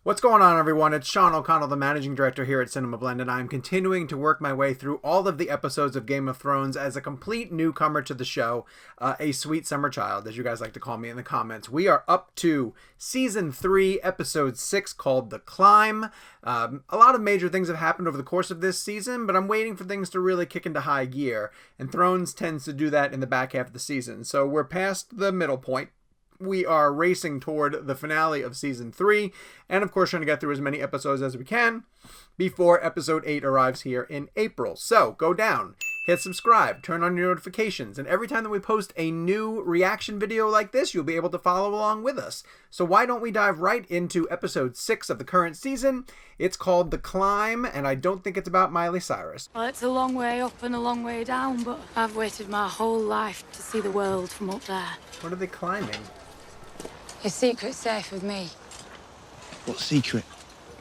What's going on, everyone? It's Sean O'Connell, the managing director here at Cinema Blend, and I'm continuing to work my way through all of the episodes of Game of Thrones as a complete newcomer to the show, a sweet summer child, as you guys like to call me in the comments. We are up to Season 3, Episode 6, called The Climb. A lot of major things have happened over the course of this season, but I'm waiting for things to really kick into high gear, and Thrones tends to do that in the back half of the season. So we're past the middle point. We are racing toward the finale of Season 3, and of course trying to get through as many episodes as we can before Episode 8 arrives here in April. So, go down, hit subscribe, turn on your notifications, and every time that we post a new reaction video like this, you'll be able to follow along with us. So why don't we dive right into Episode 6 of the current season? It's called The Climb, and I don't think it's about Miley Cyrus. Well, it's a long way up and a long way down, but I've waited my whole life to see the world from up there. What are they climbing? Your secret's safe with me. What secret?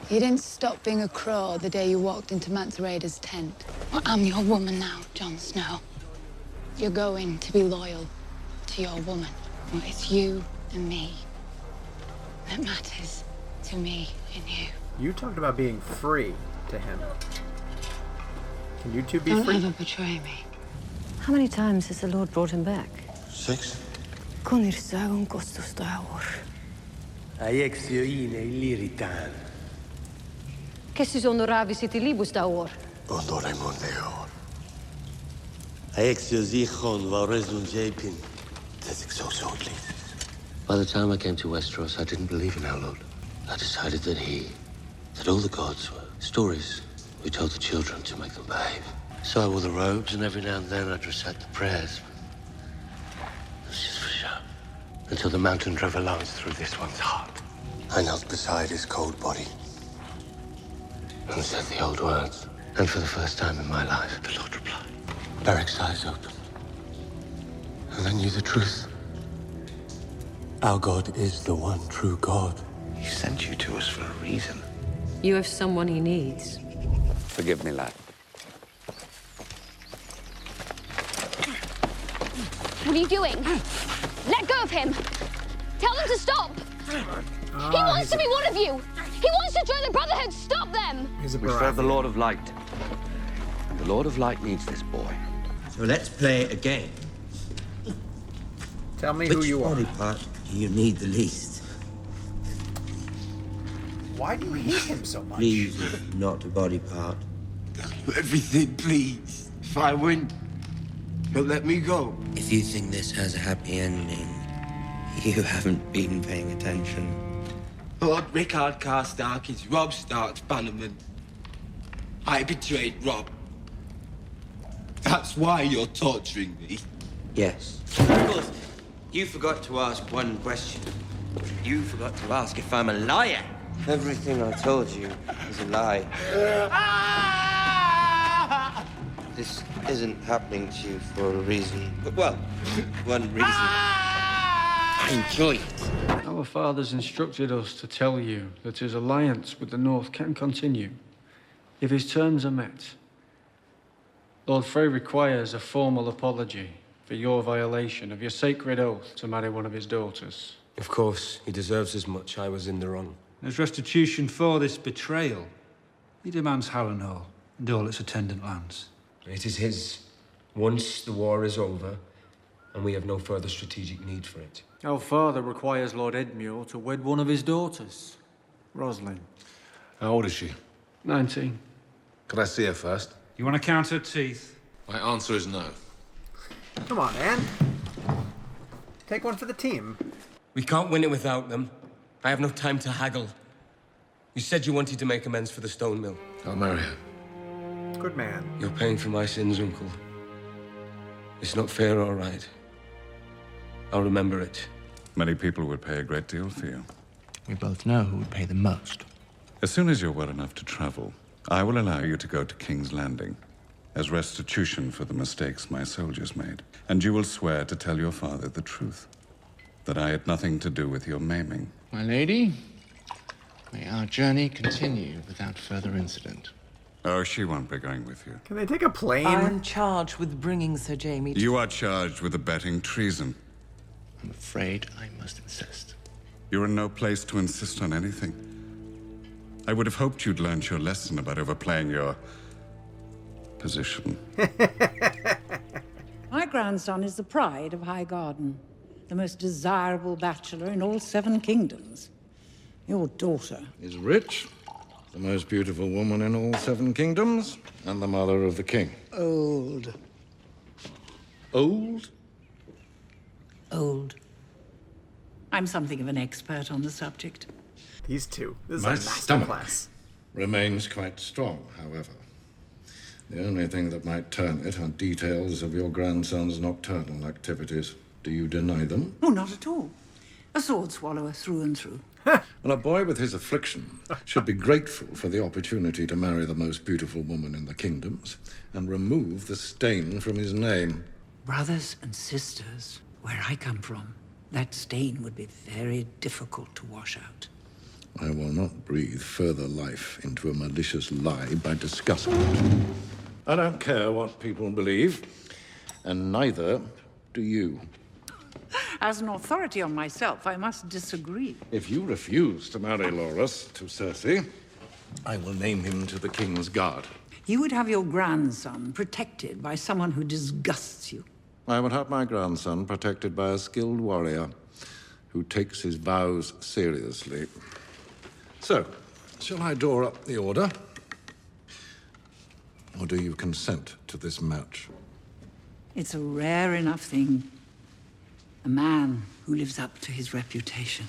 You didn't stop being a crow the day you walked into Mance Rayder's tent. Well, I'm your woman now, Jon Snow. You're going to be loyal to your woman. Well, it's you and me that matters to me and you. You talked about being free to him. Can you two be Don't free? ever betray me. How many times has the Lord brought him back? 6. Conir sagun kostusta aur. Aiexio ine liritan. Kessis honoravisit libusta aur. Ondore mondeor. Aiexio zichon vaurezun japin. By the time I came to Westeros, I didn't believe in our Lord. I decided that all the gods were stories we told the children to make them behave. So I wore the robes, and every now and then I'd recite the prayers. It was just for show. Until the mountain drove a lance through this one's heart. I knelt beside his cold body. And said the old words. And for the first time in my life, the Lord replied. Beric's eyes opened. And I knew the truth. Our God is the one true God. He sent you to us for a reason. You have someone he needs. Forgive me, lad. What are you doing? Let go of him! Tell them to stop! He wants to be one of you! He wants to join the Brotherhood! Stop them! He's a We serve the Lord of Light. And the Lord of Light needs this boy. So let's play a game. Tell me who you are. Which body part do you need the least? Why do you hate him so much? Please, not a body part. Everything, please. If I win, he'll let me go. If you think this has a happy ending, you haven't been paying attention. Lord Rickard Karstark is Robb Stark's bannerman. I betrayed Robb. That's why you're torturing me. Yes. Of course, you forgot to ask one question. You forgot to ask if I'm a liar. Everything I told you is a lie. This isn't happening to you for a reason. Well, one reason. I enjoy it. Our fathers instructed us to tell you that his alliance with the North can continue if his terms are met. Lord Frey requires a formal apology for your violation of your sacred oath to marry one of his daughters. Of course, he deserves as much. I was in the wrong. As restitution for this betrayal, he demands Harrenhal and all its attendant lands. It is his once the war is over, and we have no further strategic need for it. Our father requires Lord Edmure to wed one of his daughters, Roslyn. How old is she? 19. Could I see her first? You want to count her teeth? My answer is no. Come on, Anne. Take one for the team. We can't win it without them. I have no time to haggle. You said you wanted to make amends for the stone mill. I'll marry her. Good man. You're paying for my sins, Uncle. It's not fair or right. I'll remember it. Many people would pay a great deal for you. We both know who would pay the most. As soon as you're well enough to travel, I will allow you to go to King's Landing as restitution for the mistakes my soldiers made. And you will swear to tell your father the truth, that I had nothing to do with your maiming. My lady, may our journey continue without further incident. Oh, she won't be going with you. Can they take a plane? I am charged with bringing Sir Jaime to... You are charged with abetting treason. I'm afraid I must insist. You're in no place to insist on anything. I would have hoped you'd learned your lesson about overplaying your position. My grandson is the pride of High Garden, the most desirable bachelor in all 7 kingdoms. Your daughter is rich, the most beautiful woman in all 7 kingdoms, and the mother of the king. Old. Old? Old. I'm something of an expert on the subject. These two. This is My a master stomach class. remains quite strong, however. The only thing that might turn it are details of your grandson's nocturnal activities. Do you deny them? Oh, not at all. A sword swallower through and through. Well, a boy with his affliction should be grateful for the opportunity to marry the most beautiful woman in the kingdoms and remove the stain from his name. Brothers and sisters, where I come from, that stain would be very difficult to wash out. I will not breathe further life into a malicious lie by discussing it. I don't care what people believe, and neither do you. As an authority on myself, I must disagree. If you refuse to marry Loras to Cersei, I will name him to the King's Guard. You would have your grandson protected by someone who disgusts you. I would have my grandson protected by a skilled warrior who takes his vows seriously. So, shall I draw up the order? Or do you consent to this match? It's a rare enough thing. A man who lives up to his reputation.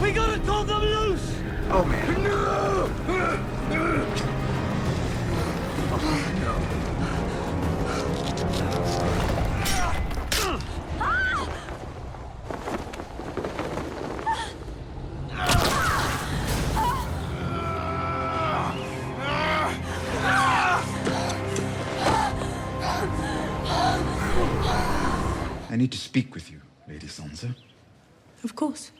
We gotta turn them loose! Oh, man. No! I need to speak with you, Lady Sansa. Of course.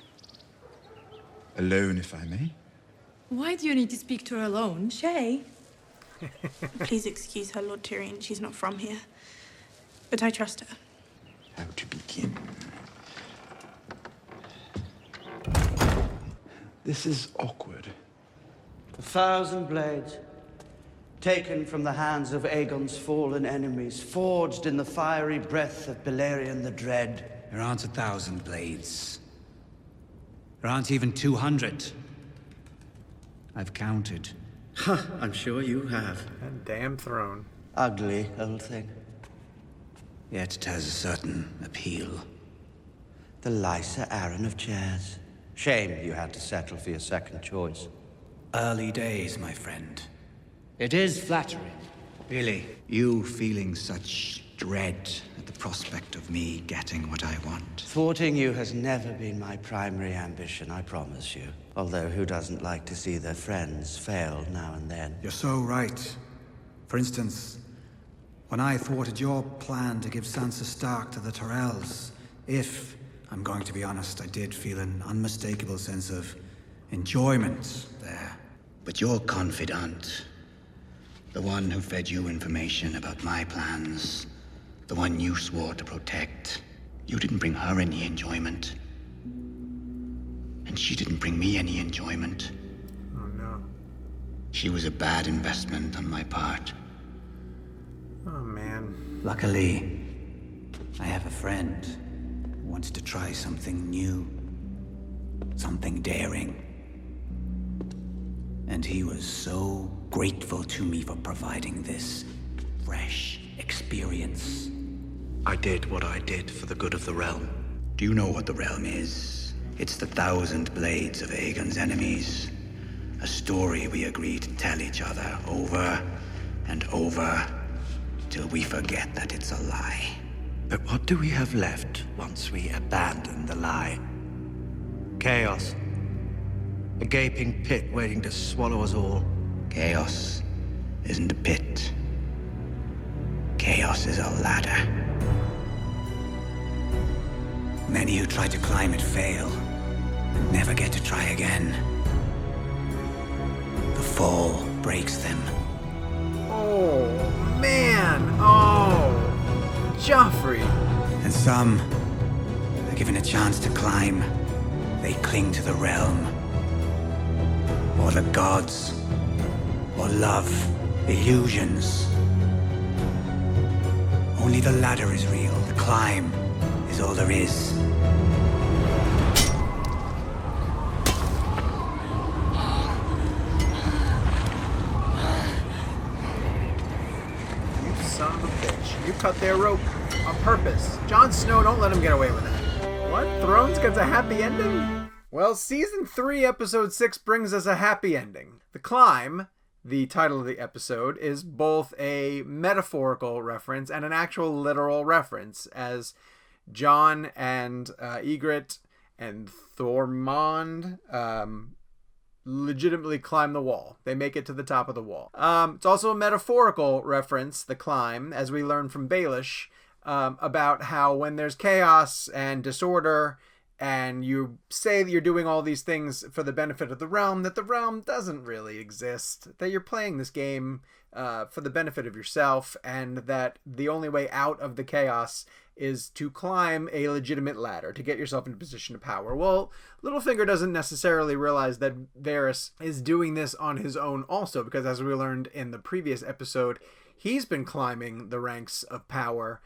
Alone, if I may. Why do you need to speak to her alone? Shay? Please excuse her, Lord Tyrion. She's not from here. But I trust her. How to begin? This is awkward. 1,000 blades, taken from the hands of Aegon's fallen enemies, forged in the fiery breath of Balerion the Dread. There aren't 1,000 blades. There aren't even 200. I've counted. Huh, I'm sure you have. That damn throne. Ugly old thing. Yet it has a certain appeal. The Lysa Arryn of chairs. Shame you had to settle for your second choice. Early days, my friend. It is flattering, really. You feeling such dread at the prospect of me getting what I want. Thwarting you has never been my primary ambition, I promise you. Although who doesn't like to see their friends fail now and then? You're so right. For instance, when I thwarted your plan to give Sansa Stark to the Tyrells, I'm going to be honest, I did feel an unmistakable sense of enjoyment there. But your confidant, the one who fed you information about my plans, the one you swore to protect, you didn't bring her any enjoyment. And she didn't bring me any enjoyment. Oh, no. She was a bad investment on my part. Oh, man. Luckily, I have a friend who wants to try something new. Something daring. And he was so grateful to me for providing this fresh experience. I did what I did for the good of the realm. Do you know what the realm is? It's the 1,000 blades of Aegon's enemies. A story we agreed to tell each other over and over till we forget that it's a lie. But what do we have left once we abandon the lie? Chaos. A gaping pit waiting to swallow us all. Chaos isn't a pit. Chaos is a ladder. Many who try to climb it fail, and never get to try again. fall breaks them. Oh, man. Oh, Joffrey. And some are given a chance to climb. They cling to the realm, or the gods, or love, illusions. Only the ladder is real. The climb is all there is. You son of a bitch. You cut their rope on purpose. Jon Snow, don't let him get away with that. What? Thrones gets a happy ending? Well, Season 3, Episode 6 brings us a happy ending. The Climb, the title of the episode, is both a metaphorical reference and an actual literal reference, as Jon and Ygritte and Thormund legitimately climb the wall. They make it to the top of the wall. It's also a metaphorical reference, the climb, as we learn from Baelish, about how when there's chaos and disorder and you say that you're doing all these things for the benefit of the realm, that the realm doesn't really exist, that you're playing this game for the benefit of yourself, and that the only way out of the chaos is to climb a legitimate ladder to get yourself in a position of power. Well, Littlefinger doesn't necessarily realize that Varys is doing this on his own also, because as we learned in the previous episode, he's been climbing the ranks of power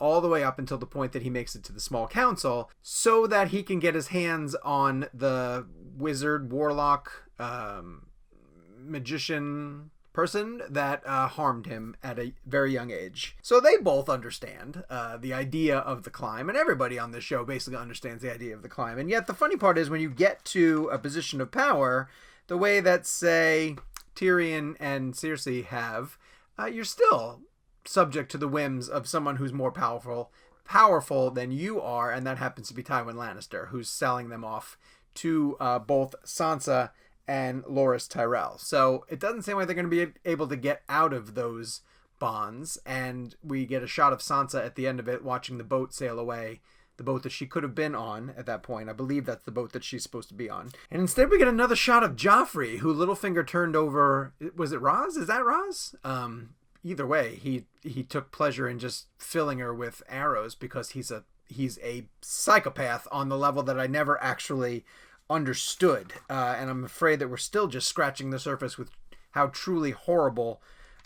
all the way up until the point that he makes it to the Small Council, so that he can get his hands on the wizard, warlock, magician person that harmed him at a very young age. So they both understand the idea of the climb, and everybody on this show basically understands the idea of the climb. And yet the funny part is, when you get to a position of power, the way that, say, Tyrion and Cersei have, you're still subject to the whims of someone who's more powerful than you are, and that happens to be Tywin Lannister, who's selling them off to both Sansa and Loras Tyrell. So it doesn't seem like they're going to be able to get out of those bonds, and we get a shot of Sansa at the end of it watching the boat sail away, the boat that she could have been on at that point. I believe that's the boat that she's supposed to be on. And instead we get another shot of Joffrey, who Littlefinger turned over. Was it Ros? Is that Ros? Either way, he took pleasure in just filling her with arrows, because he's a psychopath on the level that I never actually understood. And I'm afraid that we're still just scratching the surface with how truly horrible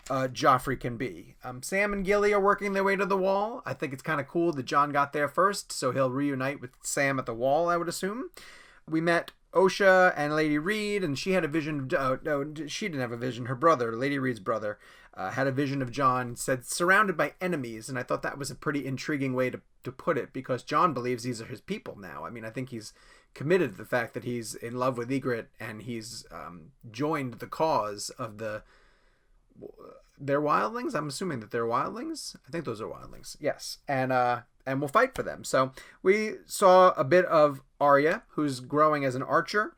Joffrey can be. Sam and Gilly are working their way to the wall. I think it's kind of cool that Jon got there first, so he'll reunite with Sam at the wall, I would assume. We met Osha and Lady Reed, and she had a vision of... no, she didn't have a vision. Her brother, Lady Reed's brother, had a vision of Jon, said surrounded by enemies, and I thought that was a pretty intriguing way to put it, because Jon believes these are his people now. I mean, I think he's committed to the fact that he's in love with Ygritte, and he's joined the cause of their wildlings. I'm assuming that they're wildlings. I think those are wildlings. Yes. And we'll fight for them. So we saw a bit of Arya, who's growing as an archer.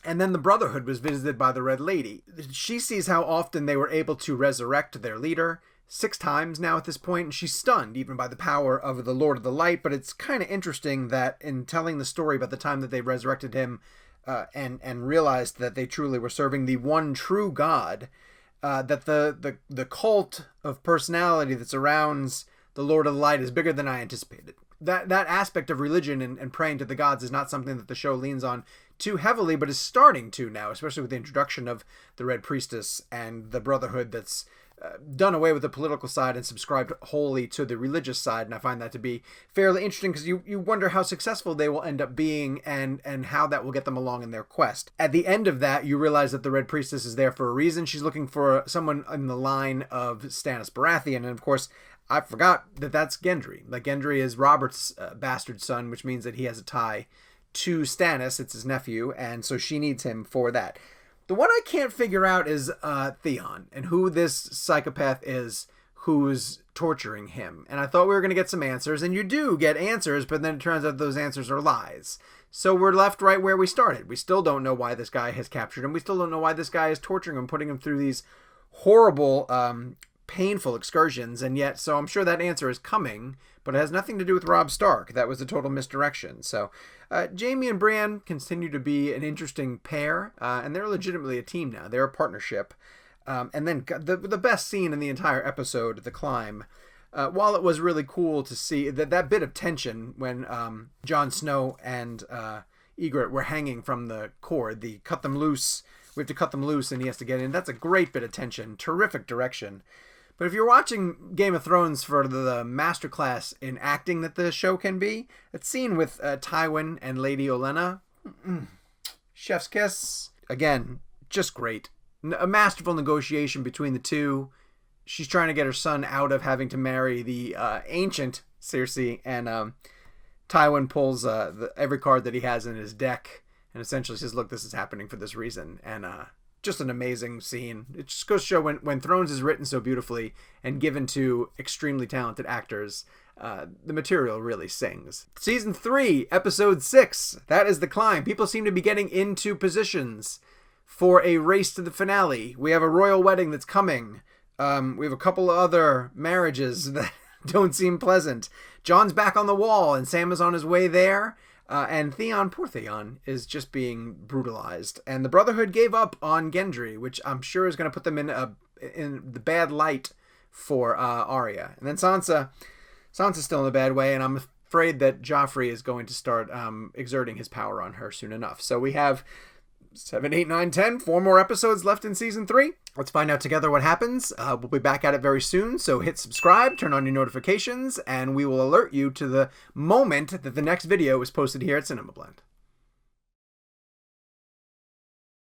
And then the Brotherhood was visited by the Red Lady. She sees how often they were able to resurrect their leader, 6 times now at this point, and she's stunned even by the power of the Lord of the Light. But it's kind of interesting that in telling the story about the time that they resurrected him and realized that they truly were serving the one true God, that the cult of personality that surrounds the Lord of the Light is bigger than I anticipated. That aspect of religion and praying to the gods is not something that the show leans on too heavily, but is starting to now, especially with the introduction of the Red Priestess and the Brotherhood that's done away with the political side and subscribed wholly to the religious side. And I find that to be fairly interesting, because you wonder how successful they will end up being and how that will get them along in their quest. At the end of that, you realize that the Red Priestess is there for a reason. She's looking for someone in the line of Stannis Baratheon, and of course, I forgot that that's Gendry. Like, Gendry is Robert's bastard son, which means that he has a tie to Stannis. It's his nephew, and so she needs him for that. The one I can't figure out is Theon, and who this psychopath is who's torturing him. And I thought we were going to get some answers, and you do get answers, but then it turns out those answers are lies. So we're left right where we started. We still don't know why this guy has captured him. We still don't know why this guy is torturing him, putting him through these horrible painful excursions, and yet, so I'm sure that answer is coming, but it has nothing to do with Robb Stark. That was a total misdirection. So Jaime and Brienne continue to be an interesting pair, and they're legitimately a team now. They're a partnership. And then the best scene in the entire episode, The Climb, while it was really cool to see that bit of tension when Jon Snow and Ygritte were hanging from the cord, we have to cut them loose and he has to get in. That's a great bit of tension, terrific direction. But if you're watching Game of Thrones for the masterclass in acting that the show can be, that scene with Tywin and Lady Olenna, chef's kiss. Again, just great. A masterful negotiation between the two. She's trying to get her son out of having to marry the ancient Cersei, and Tywin pulls every card that he has in his deck and essentially says, look, this is happening for this reason. And just an amazing scene. It just goes to show when Thrones is written so beautifully and given to extremely talented actors, the material really sings. Season 3, Episode 6, that is The Climb. People seem to be getting into positions for a race to the finale. We have a royal wedding that's coming. We have a couple of other marriages that don't seem pleasant. Jon's back on the wall and Sam is on his way there. And poor Theon, is just being brutalized. And the Brotherhood gave up on Gendry, which I'm sure is going to put them in the bad light for Arya. And then Sansa's still in a bad way, and I'm afraid that Joffrey is going to start exerting his power on her soon enough. So we have 7, 8, 9, 10, 4 more episodes left in Season 3. Let's find out together what happens. We'll be back at it very soon, so hit subscribe, turn on your notifications, and we will alert you to the moment that the next video is posted here at Cinema Blend.